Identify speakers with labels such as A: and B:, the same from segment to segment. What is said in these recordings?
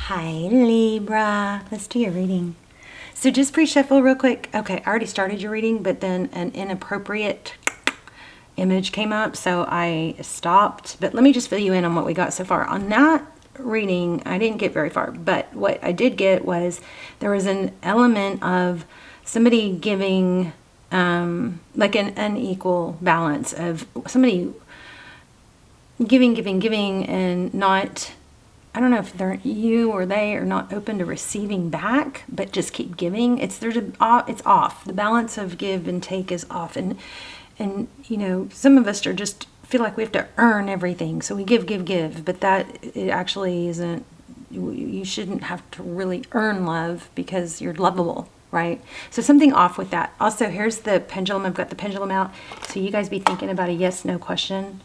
A: Hi Libra, let's do your reading. So just pre-shuffle real quick. Okay, I already started your reading, but then an inappropriate image came up, so I stopped. But let me just fill you in on what we got so far. On that reading, I didn't get very far, but what I did get was there was an element of somebody giving like an unequal balance of somebody giving and not, I don't know if they're you or they are not open to receiving back, but just keep giving. It's off. The balance of give and take is off, and you know, some of us are just feel like we have to earn everything, so we give, but that it actually isn't. You shouldn't have to really earn love because you're lovable, right? So something off with that. Also, here's the pendulum. I've got the pendulum out, so you guys be thinking about a yes/no question.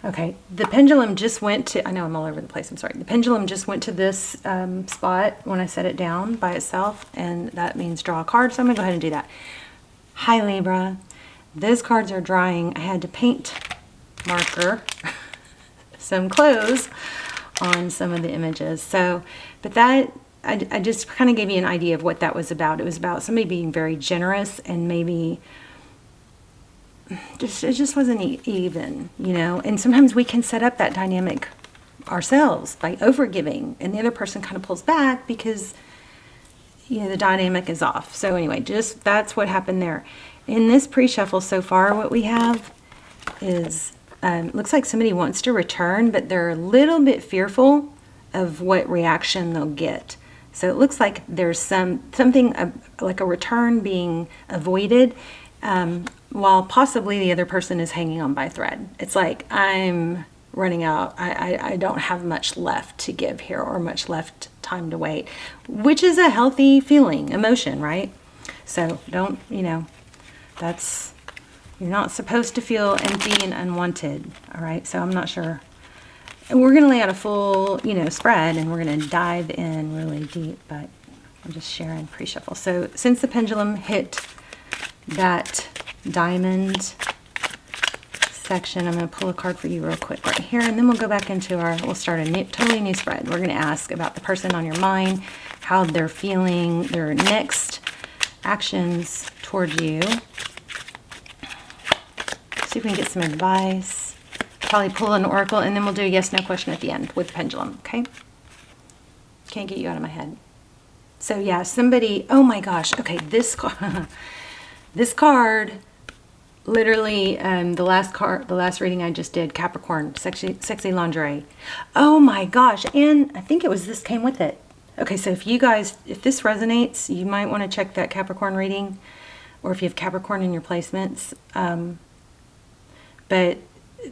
A: Okay, the pendulum just went to, I know I'm all over the place, I'm sorry. The pendulum just went to this spot when I set it down by itself, and that means draw a card, so I'm going to go ahead and do that. Hi Libra, those cards are drying. I had to paint marker some clothes on some of the images. So, but that, I just kind of gave you an idea of what that was about. It was about somebody being very generous and maybe it just wasn't even, you know. And sometimes we can set up that dynamic ourselves by overgiving, and the other person kind of pulls back because, you know, the dynamic is off. So anyway, just that's what happened there. In this pre-shuffle so far, what we have is looks like somebody wants to return, but they're a little bit fearful of what reaction they'll get. So it looks like there's something like a return being avoided, while possibly the other person is hanging on by a thread. It's like, I'm running out. I don't have much left to give here, or much left time to wait, which is a healthy feeling, emotion, right? So don't, you know, that's, you're not supposed to feel empty and unwanted, all right? So I'm not sure. And we're going to lay out a full, you know, spread, and we're going to dive in really deep, but I'm just sharing pre-shuffle. So since the pendulum hit that diamond section, I'm going to pull a card for you real quick right here, and then we'll go back into we'll start a totally new spread. We're going to ask about the person on your mind, how they're feeling, their next actions toward you. See if we can get some advice. Probably pull an oracle, and then we'll do a yes/no question at the end with the pendulum, okay? Can't get you out of my head. So yeah, somebody, oh my gosh, okay, this card, literally, the last reading I just did, Capricorn, sexy lingerie. Oh my gosh, and I think it was this came with it. Okay, so if this resonates, you might want to check that Capricorn reading, or if you have Capricorn in your placements. But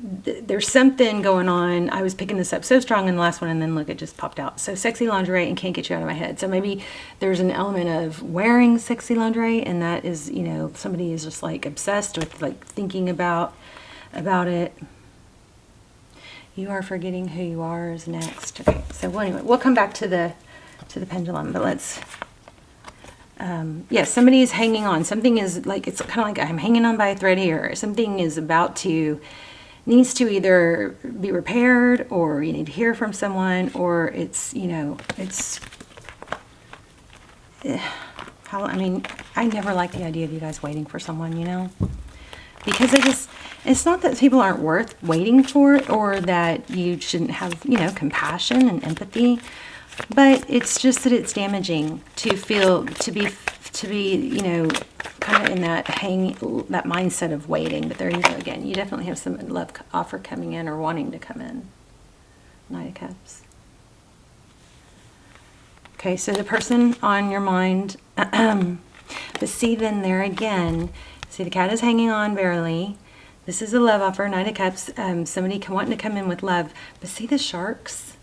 A: there's something going on. I was picking this up so strong in the last one, and then look, it just popped out. So sexy lingerie and can't get you out of my head. So maybe there's an element of wearing sexy lingerie, and that is, you know, somebody is just like obsessed with like thinking about it. You are forgetting who you are is next. Okay, so well, anyway, we'll come back to the pendulum, but let's. Yes, somebody is hanging on. Something is like, it's kind of like I'm hanging on by a thread here. Something is needs to either be repaired, or you need to hear from someone, or it's, you know, it's, I mean, I never like the idea of you guys waiting for someone, you know, because it's not that people aren't worth waiting for, or that you shouldn't have, you know, compassion and empathy, but it's just that it's damaging to be, you know, kind of in that mindset of waiting. But there you go again. You definitely have some love offer coming in, or wanting to come in. Knight of Cups. Okay, so the person on your mind, but see then there again, see the cat is hanging on barely. This is a love offer, Knight of Cups, somebody wanting to come in with love. But see the sharks,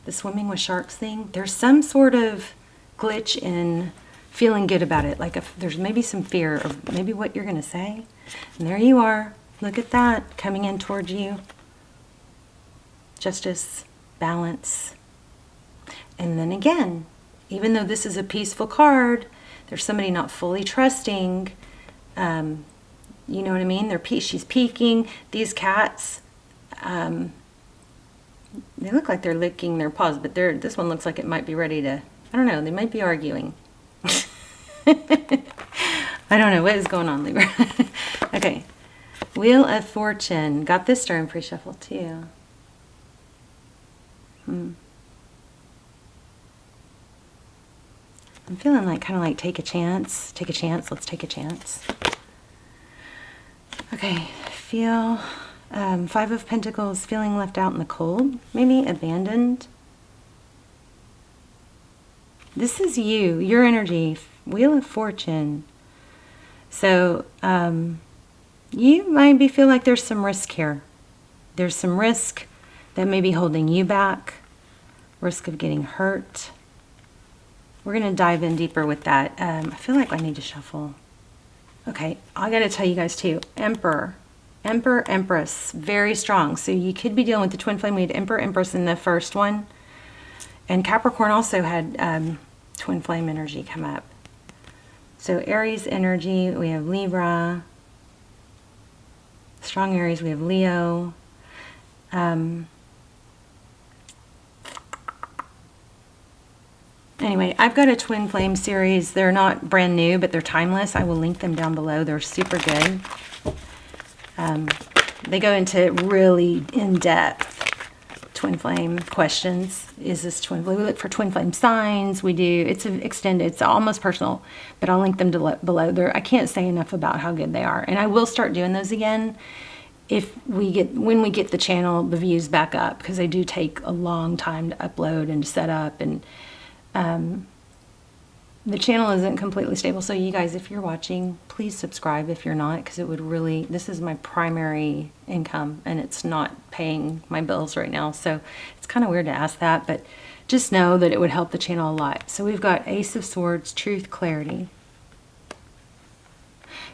A: the swimming with sharks thing? There's some sort of glitch in feeling good about it, like if there's maybe some fear of maybe what you're going to say. And there you are. Look at that coming in towards you. Justice, balance. And then again, even though this is a peaceful card, there's somebody not fully trusting. You know what I mean? She's peeking. These cats, They look like they're licking their paws, but this one looks like it might be ready to, I don't know, they might be arguing. I don't know what is going on, Libra. Okay, Wheel of Fortune. Got this during pre-shuffle too. I'm feeling like kind of like take a chance. Take a chance. Let's take a chance. Okay, feel 5 of Pentacles, feeling left out in the cold, maybe abandoned. This is you, your energy, Wheel of Fortune. So you might feel like there's some risk here. There's some risk that may be holding you back, risk of getting hurt. We're going to dive in deeper with that. I feel like I need to shuffle. Okay, I got to tell you guys too, Emperor, Empress, very strong. So you could be dealing with the twin flame. We had Emperor, Empress in the first one. And Capricorn also had twin flame energy come up. So Aries energy, we have Libra. Strong Aries, we have Leo. Anyway, I've got a twin flame series. They're not brand new, but they're timeless. I will link them down below. They're super good. They go into really in-depth twin flame questions. Is this twin flame? We look for twin flame signs. We do. It's extended. It's almost personal, but I'll link them below. I can't say enough about how good they are, and I will start doing those again when we get the channel, the views back up, because they do take a long time to upload and to set up, and the channel isn't completely stable. So you guys, if you're watching, please subscribe if you're not, because it would really, this is my primary income and it's not paying my bills right now. So it's kind of weird to ask that, but just know that it would help the channel a lot. So we've got Ace of Swords, Truth, Clarity.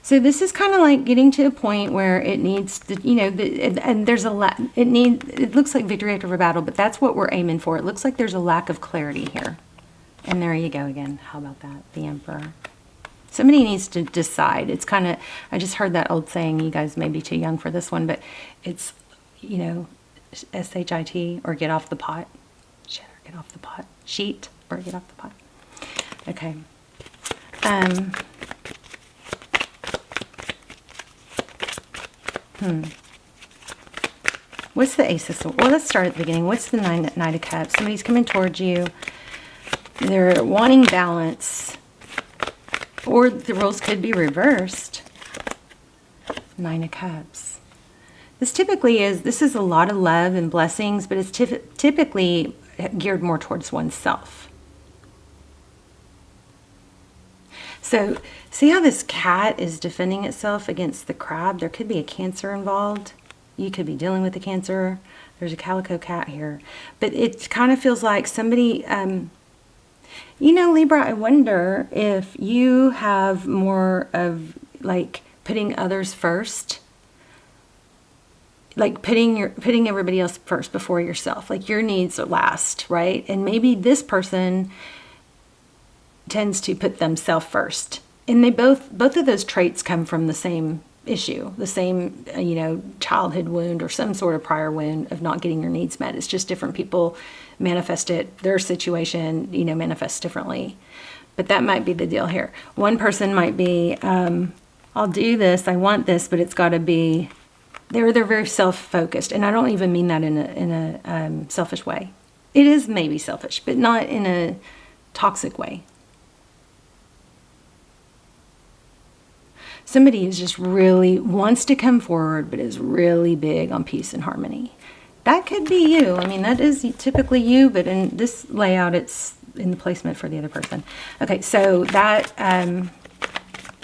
A: So this is kind of like getting to a point where it needs to, and there's a lot, it looks like victory after a battle, but that's what we're aiming for. It looks like there's a lack of clarity here. And there you go again. How about that? The Emperor. Somebody needs to decide. It's kind of, I just heard that old saying, you guys may be too young for this one, but it's, S-H-I-T, or get off the pot. Shit, or get off the pot. Sheet, or get off the pot. Okay. What's the Ace of Swords? Well, let's start at the beginning. What's the Knight of Cups? Somebody's coming towards you. They're wanting balance, or the roles could be reversed. Nine of Cups. This is a lot of love and blessings, but it's typically geared more towards oneself. So see how this cat is defending itself against the crab? There could be a Cancer involved. You could be dealing with a Cancer. There's a calico cat here. But it kind of feels like somebody, Libra, I wonder if you have more of like putting others first. Like putting everybody else first before yourself. Like your needs are last, right? And maybe this person tends to put themselves first. And they both of those traits come from the same issue, the same, childhood wound or some sort of prior wound of not getting your needs met. It's just different people manifest it. Their situation, manifests differently. But that might be the deal here. One person might be, I'll do this, I want this, but it's got to be, they're very self-focused. And I don't even mean that in a selfish way. It is maybe selfish, but not in a toxic way. Somebody is just really wants to come forward, but is really big on peace and harmony. That could be you. I mean, that is typically you, but in this layout, it's in the placement for the other person. Okay, so that,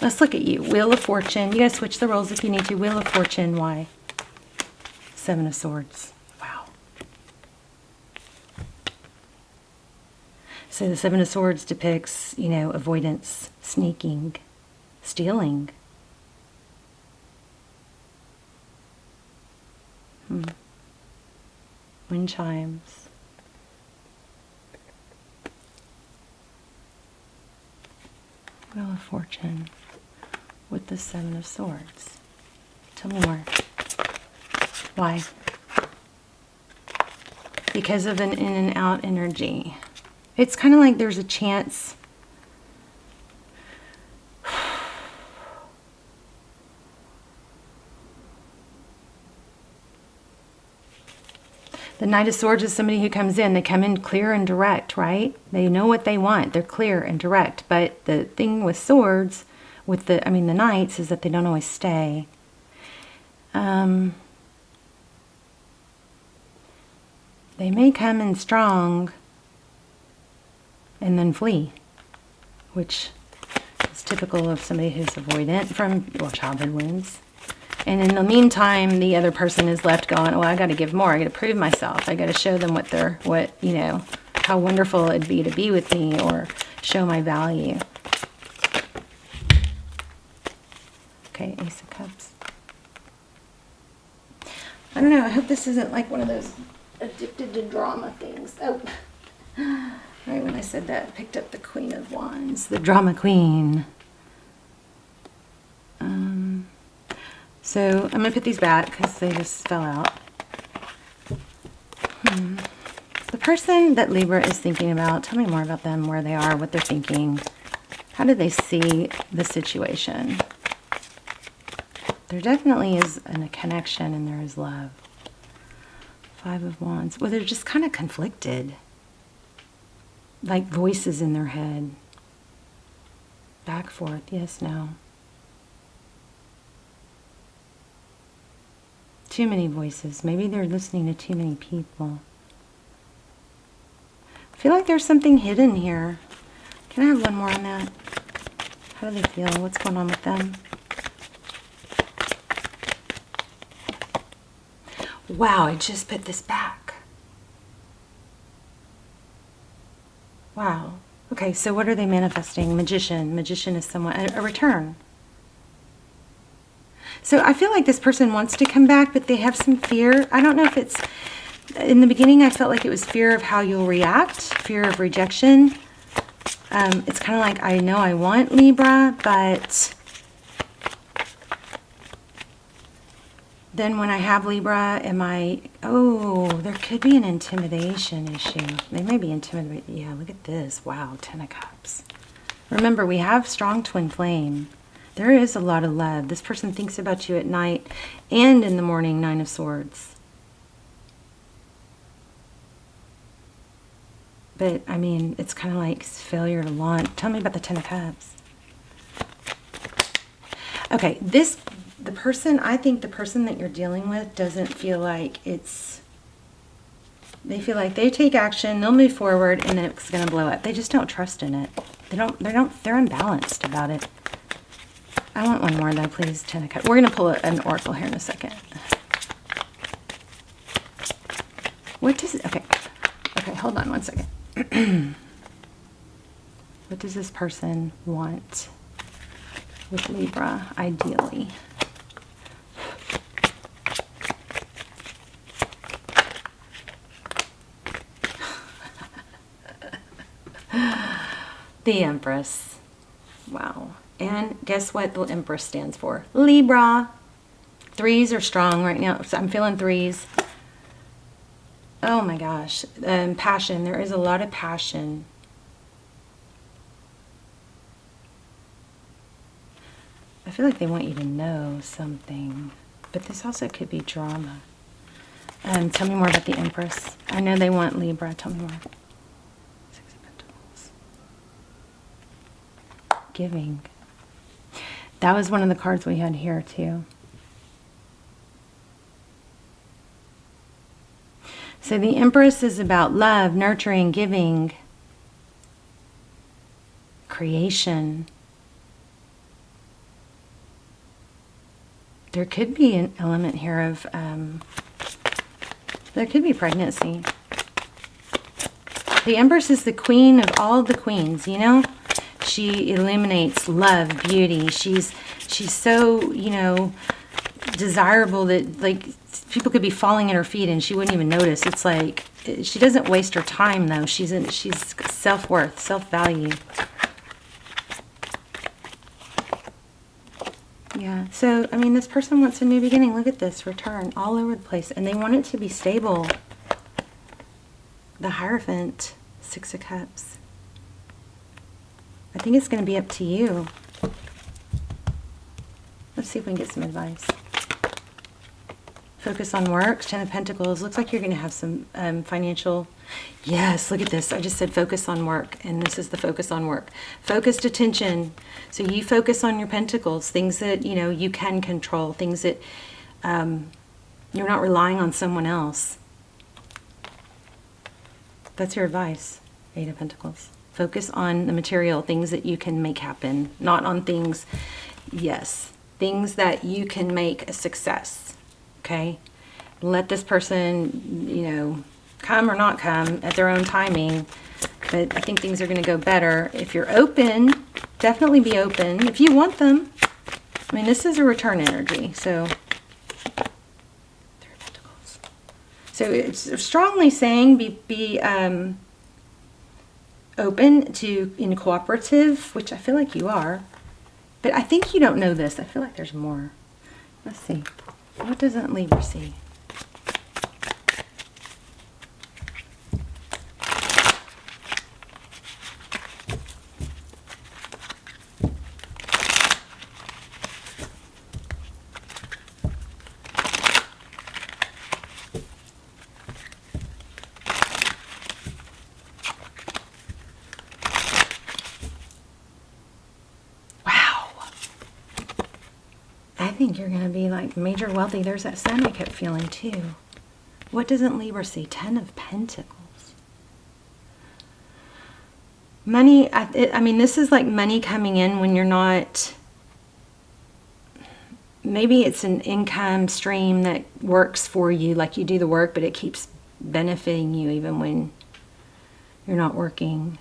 A: let's look at you. Wheel of Fortune. You guys switch the roles if you need to. Wheel of Fortune, why? Seven of Swords. Wow. So the Seven of Swords depicts, avoidance, sneaking, stealing. Wind chimes. Wheel of Fortune with the Seven of Swords. Tell me more. Why? because of an in and out energy. It's kind of like there's a chance. The Knight of Swords is somebody who comes in. They come in clear and direct, right? They know what they want. They're clear and direct. But the thing with swords, with the Knights, is that they don't always stay. They may come in strong and then flee, which is typical of somebody who's avoidant from, well, childhood wounds. And in the meantime, the other person is left going, oh, I got to give more. I got to prove myself. I got to show them how wonderful it'd be to be with me, or show my value. Okay, Ace of Cups. I don't know. I hope this isn't like one of those addicted to drama things. Oh, right when I said that, I picked up the Queen of Wands, the drama queen. So I'm going to put these back because they just fell out. The person that Libra is thinking about, tell me more about them, where they are, what they're thinking. How do they see the situation? There definitely is a connection and there is love. Five of Wands. Well, they're just kind of conflicted. Like voices in their head. Back, forth, yes, no. Too many voices. Maybe they're listening to too many people. I feel like there's something hidden here. Can I have one more on that? How do they feel? What's going on with them? Wow, I just put this back. Wow. Okay, so what are they manifesting? Magician. Magician is someone, a return. So I feel like this person wants to come back, but they have some fear. I don't know if it's, in the beginning I felt like it was fear of how you'll react, fear of rejection. It's kind of like, I know I want Libra, but then when I have Libra, there could be an intimidation issue. They may be intimidated. Yeah, look at this. Wow, Ten of Cups. Remember, we have strong twin flame. There is a lot of love. This person thinks about you at night and in the morning, Nine of Swords. But, I mean, it's kind of like failure to launch. Tell me about the Ten of Cups. Okay, I think the person that you're dealing with doesn't feel like they feel like they take action, they'll move forward, and then it's going to blow up. They just don't trust in it. They're unbalanced about it. I want one more though, please. Ten of Cups. We're going to pull an oracle here in a second. What does it, okay, hold on one second. What does this person want with Libra, ideally? The Empress. Wow. And guess what the Empress stands for? Libra. Threes are strong right now. So I'm feeling threes. Oh my gosh. Passion. There is a lot of passion. I feel like they want you to know something. But this also could be drama. Tell me more about the Empress. I know they want Libra. Tell me more. Six of Pentacles. Giving. That was one of the cards we had here too. So the Empress is about love, nurturing, giving, creation. There could be an element here of, there could be pregnancy. The Empress is the queen of all the queens, you know? She illuminates love, beauty. She's so, desirable that, like, people could be falling at her feet and she wouldn't even notice. It's like, she doesn't waste her time, though. She's self-worth, self-value. Yeah, so, I mean, this person wants a new beginning. Look at this, return, all over the place. And they want it to be stable. the Hierophant, Six of Cups. I think it's going to be up to you. Let's see if we can get some advice. Focus on work, Ten of Pentacles. Looks like you're going to have some financial... Yes, look at this. I just said focus on work, and this is the focus on work. Focused attention. So you focus on your pentacles, things that, you know, you can control, things that you're not relying on someone else. That's your advice, Eight of Pentacles. Focus on the material, things that you can make happen, not on things, yes, things that you can make a success. Okay, let this person, you know, come or not come at their own timing. But I think things are going to go better. If you're open, definitely be open. If you want them. I mean, this is a return energy. So, Three of Pentacles. So it's strongly saying be open to, in cooperative, which I feel like you are. But I think you don't know this. I feel like there's more. Let's see. What doesn't Libra see? I think you're going to be like major wealthy. There's that sun I kept feeling too. What doesn't Libra see? Ten of Pentacles. Money, I mean, this is like money coming in when you're not... Maybe it's an income stream that works for you, like you do the work, but it keeps benefiting you even when you're not working.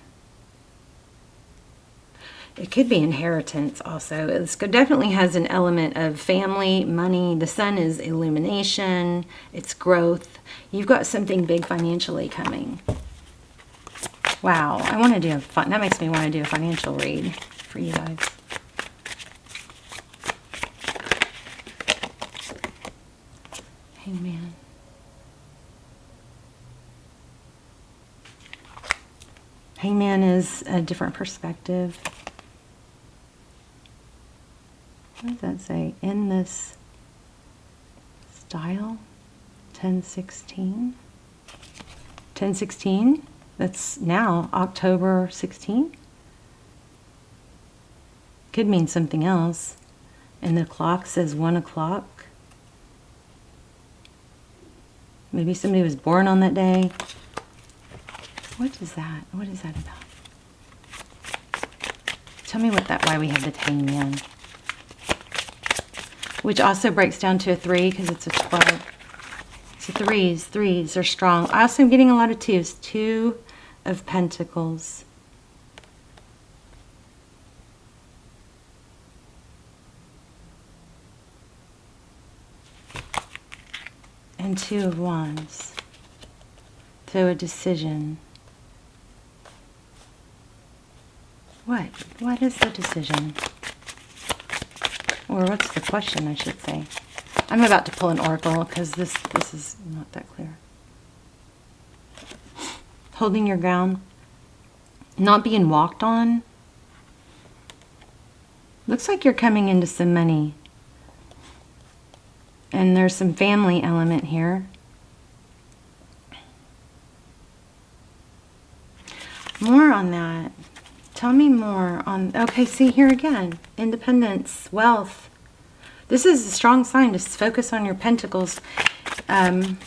A: It could be inheritance also. It definitely has an element of family, money. The sun is illumination. It's growth. You've got something big financially coming. Wow. I want to do that makes me want to do a financial read for you guys. Hangman. Hangman is a different perspective. What does that say? In this style? 10/16? 10/16? That's now October 16? Could mean something else. And the clock says 1 o'clock. Maybe somebody was born on that day. What is that? What is that about? Tell me why we have the Hangman. Which also breaks down to a 3 because it's a 12. So threes are strong. I also am getting a lot of 2s. 2 of Pentacles. And 2 of Wands. So a decision. What? What is the decision? Or what's the question, I should say. I'm about to pull an oracle because this is not that clear. Holding your ground. Not being walked on. Looks like you're coming into some money. And there's some family element here. More on that. Tell me more on... Okay, see here again. Independence, wealth. This is a strong sign to focus on your pentacles. That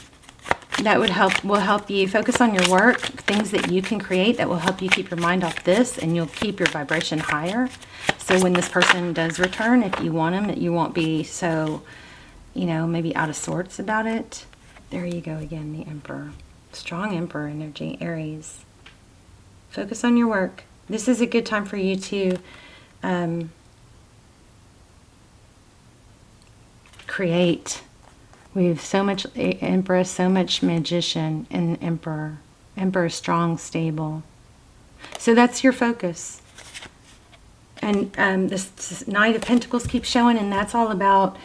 A: will help you focus on your work, things that you can create that will help you keep your mind off this, and you'll keep your vibration higher. So when this person does return, if you want them, you won't be so, you know, maybe out of sorts about it. There you go again, the Emperor. Strong Emperor energy, Aries. Focus on your work. This is a good time for you to create. We have so much Empress, so much Magician, and Emperor. Emperor is strong, stable. So that's your focus. And this Knight of Pentacles keeps showing, and that's all about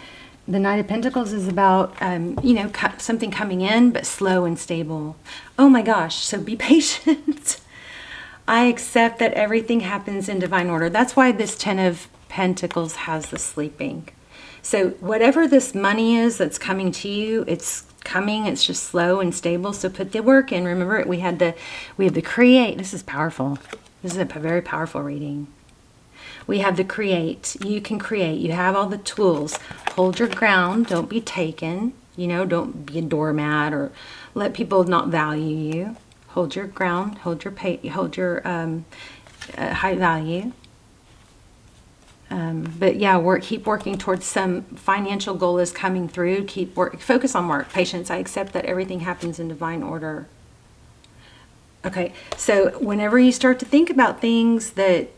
A: The Knight of Pentacles is about, you know, something coming in, but slow and stable. Oh my gosh, so be patient. I accept that everything happens in divine order. That's why this Ten of Pentacles has the sleeping. So whatever this money is that's coming to you, it's coming. It's just slow and stable. So put the work in. Remember, we had the create. This is powerful. This is a very powerful reading. We have the create. You can create. You have all the tools. Hold your ground. Don't be taken. You know, don't be a doormat or let people not value you. Hold your ground. Hold your high value. But yeah, keep working towards some financial goal is coming through. Focus on work. Patience. I accept that everything happens in divine order. Okay, so whenever you start to think about things that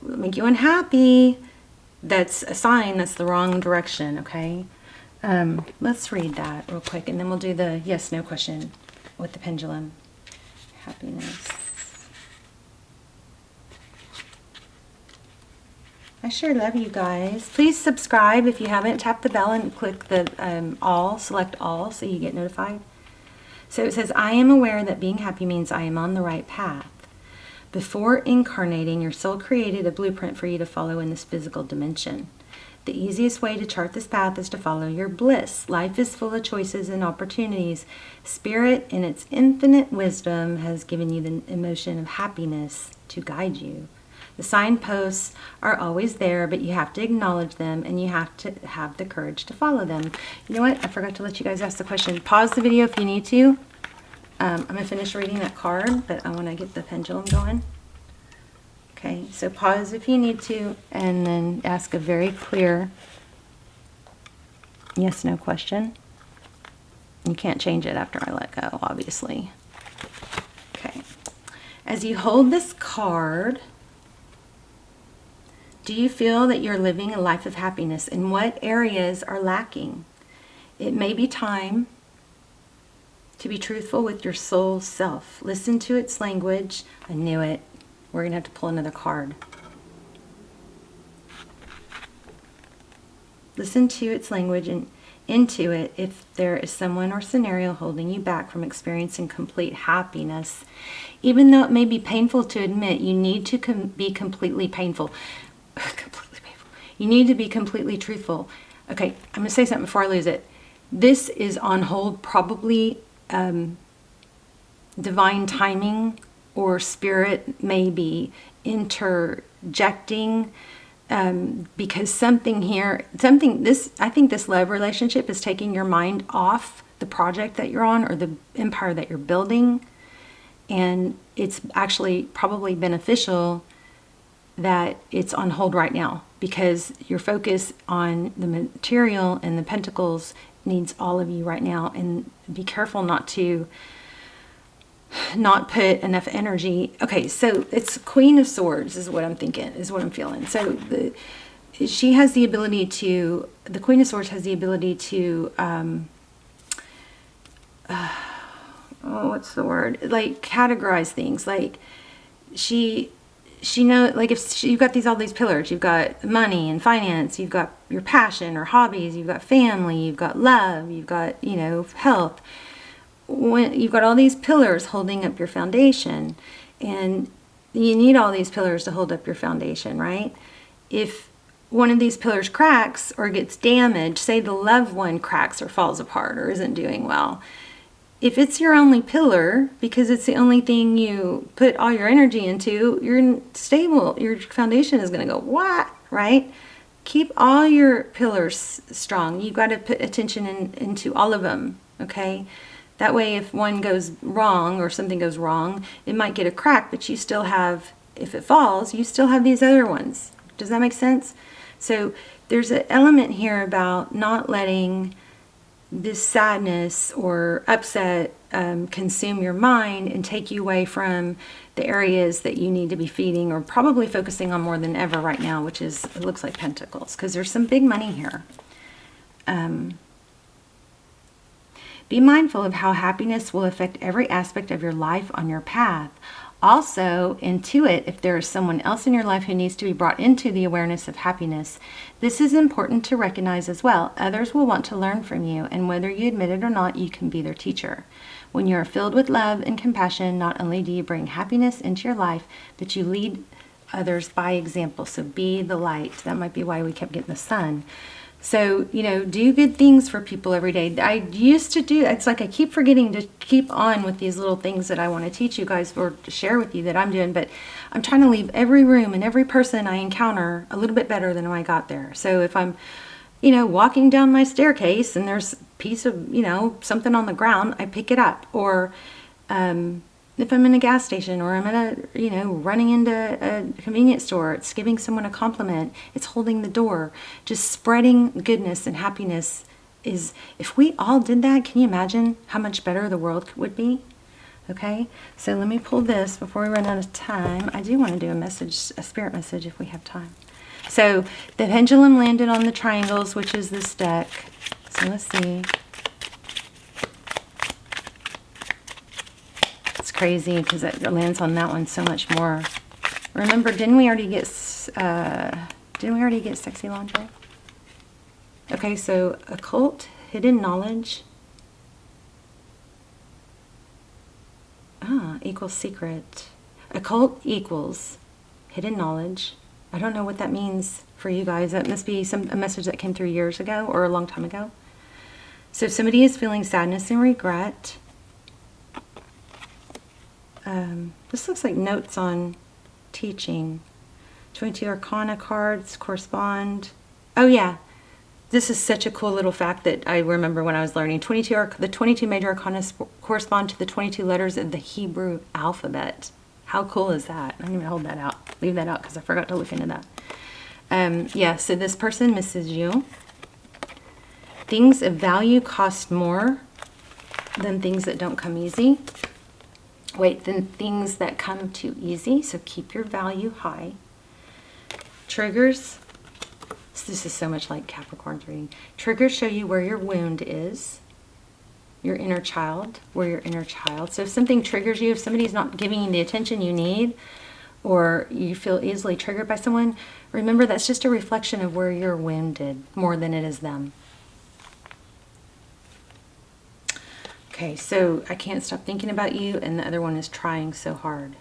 A: make you unhappy, that's a sign that's the wrong direction, okay? Let's read that real quick, and then we'll do the yes/no question with the pendulum. Happiness. I sure love you guys. Please subscribe if you haven't. Tap the bell and click the select all so you get notified. So it says, I am aware that being happy means I am on the right path. Before incarnating, your soul created a blueprint for you to follow in this physical dimension. The easiest way to chart this path is to follow your bliss. Life is full of choices and opportunities. Spirit, in its infinite wisdom, has given you the emotion of happiness to guide you. The signposts are always there, but you have to acknowledge them and you have to have the courage to follow them. You know what? I forgot to let you guys ask the question. Pause the video if you need to. I'm going to finish reading that card, but I want to get the pendulum going. Okay, so pause if you need to, and then ask a very clear yes/no question. You can't change it after I let go, obviously. Okay. As you hold this card, do you feel that you're living a life of happiness? And what areas are lacking? It may be time to be truthful with your soul self. Listen to its language. I knew it. We're going to have to pull another card. Listen to its language and intuit if there is someone or scenario holding you back from experiencing complete happiness. Even though it may be painful to admit, you need to be completely painful. Completely painful. You need to be completely truthful. Okay, I'm going to say something before I lose it. This is on hold, probably divine timing or spirit may be interjecting because something here, I think this love relationship is taking your mind off the project that you're on or the empire that you're building. And it's actually probably beneficial that it's on hold right now because your focus on the material and the pentacles needs all of you right now. And be careful not put enough energy. Okay, so it's Queen of Swords is what I'm thinking, is what I'm feeling. So she has the ability to, the Queen of Swords has the ability to, what's the word? Like categorize things. Like she knows, like if you've got all these pillars, you've got money and finance, you've got your passion or hobbies, you've got family, you've got love, you've got, health. When you've got all these pillars holding up your foundation, and you need all these pillars to hold up your foundation, right? If one of these pillars cracks or gets damaged, say the loved one cracks or falls apart or isn't doing well, if it's your only pillar, because it's the only thing you put all your energy into, you're stable. Your foundation is going to go, what? Right? Keep all your pillars strong. You've got to put attention into all of them, okay? That way, if one goes wrong or something goes wrong, it might get a crack, but you still have, if it falls, you still have these other ones. Does that make sense? So there's an element here about not letting this sadness or upset consume your mind and take you away from the areas that you need to be feeding or probably focusing on more than ever right now, which is, it looks like Pentacles, because there's some big money here. Be mindful of how happiness will affect every aspect of your life on your path. Also, intuit if there is someone else in your life who needs to be brought into the awareness of happiness. This is important to recognize as well. Others will want to learn from you, and whether you admit it or not, you can be their teacher. When you are filled with love and compassion, not only do you bring happiness into your life, but you lead others by example. So be the light. That might be why we kept getting the sun. So, do good things for people every day. I used to do, it's like I keep forgetting to keep on with these little things that I want to teach you guys or to share with you that I'm doing, but I'm trying to leave every room and every person I encounter a little bit better than when I got there. So if I'm, walking down my staircase and there's a piece of, something on the ground, I pick it up. Or if I'm in a gas station or I'm at running into a convenience store, it's giving someone a compliment, it's holding the door, just spreading goodness and happiness is, if we all did that, can you imagine how much better the world would be? Okay, so let me pull this before we run out of time. I do want to do a spirit message if we have time. So the pendulum landed on the triangles, which is this deck. So let's see. Crazy because it lands on that one so much more. Remember, didn't we already get sexy lingerie? Okay, so occult, hidden knowledge. Equals secret. Occult equals hidden knowledge. I don't know what that means for you guys. That must be a message that came through years ago or a long time ago. So if somebody is feeling sadness and regret, this looks like notes on teaching. 22 Arcana cards correspond. Oh yeah, this is such a cool little fact that I remember when I was learning. The 22 major arcana correspond to the 22 letters of the Hebrew alphabet. How cool is that? I'm going to hold that out. Leave that out because I forgot to look into that. Yeah, so this person misses you. Things of value cost more than things that don't come easy. Than things that come too easy. So keep your value high. Triggers. This is so much like Capricorn's reading. Triggers show you where your wound is. Your inner child. Where your inner child. So if something triggers you, if somebody's not giving you the attention you need, or you feel easily triggered by someone, remember that's just a reflection of where you're wounded more than it is them. Okay, so I can't stop thinking about you, and the other one is trying so hard.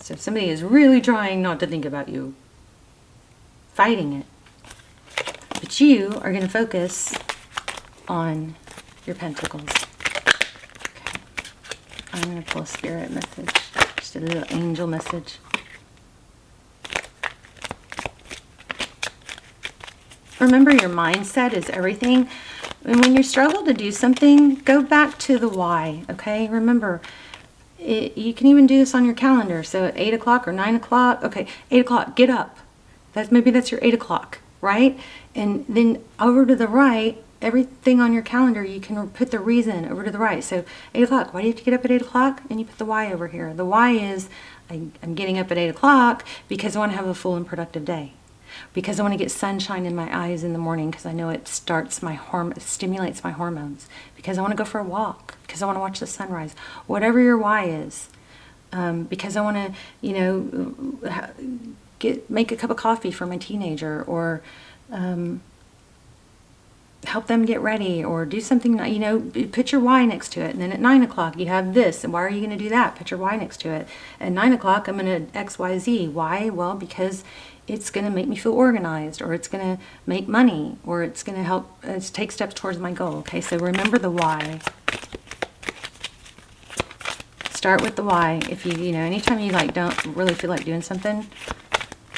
A: So if somebody is really trying not to think about you, fighting it, but you are going to focus on your pentacles. Okay, I'm going to pull a spirit message, just a little angel message. Remember, your mindset is everything. And when you struggle to do something, go back to the why, okay? Remember, you can even do this on your calendar. So at 8 o'clock or 9 o'clock, okay, 8 o'clock, get up. Maybe that's your 8 o'clock, right? And then over to the right, everything on your calendar, you can put the reason over to the right. So 8 o'clock, why do you have to get up at 8 o'clock? And you put the why over here. The why is, I'm getting up at 8 o'clock because I want to have a full and productive day. Because I want to get sunshine in my eyes in the morning because I know it stimulates my hormones. Because I want to go for a walk. Because I want to watch the sunrise. Whatever your why is. Because I want to, make a cup of coffee for my teenager, or help them get ready, or do something, put your why next to it. And then at 9 o'clock you have this, and why are you going to do that? Put your why next to it. At 9 o'clock I'm going to XYZ. Why? Well, because it's going to make me feel organized, or it's going to make money, or it's going to help take steps towards my goal. Okay, so remember the why. Start with the why. If you anytime you don't really feel like doing something,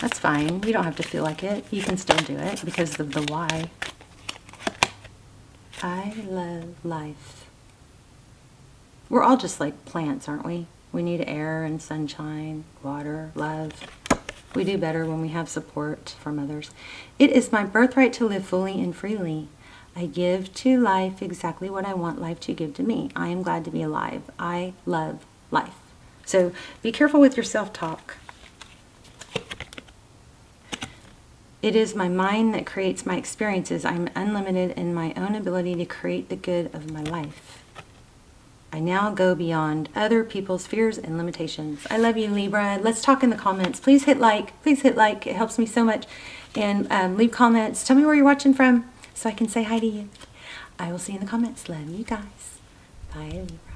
A: that's fine. You don't have to feel like it. You can still do it because of the why. I love life. We're all just like plants, aren't we? We need air and sunshine, water, love. We do better when we have support from others. It is my birthright to live fully and freely. I give to life exactly what I want life to give to me. I am glad to be alive. I love life. So be careful with your self-talk. It is my mind that creates my experiences. I am unlimited in my own ability to create the good of my life. I now go beyond other people's fears and limitations. I love you, Libra. Let's talk in the comments. Please hit like. Please hit like. It helps me so much. And leave comments. Tell me where you're watching from so I can say hi to you. I will see you in the comments. Love you guys. Bye, Libra.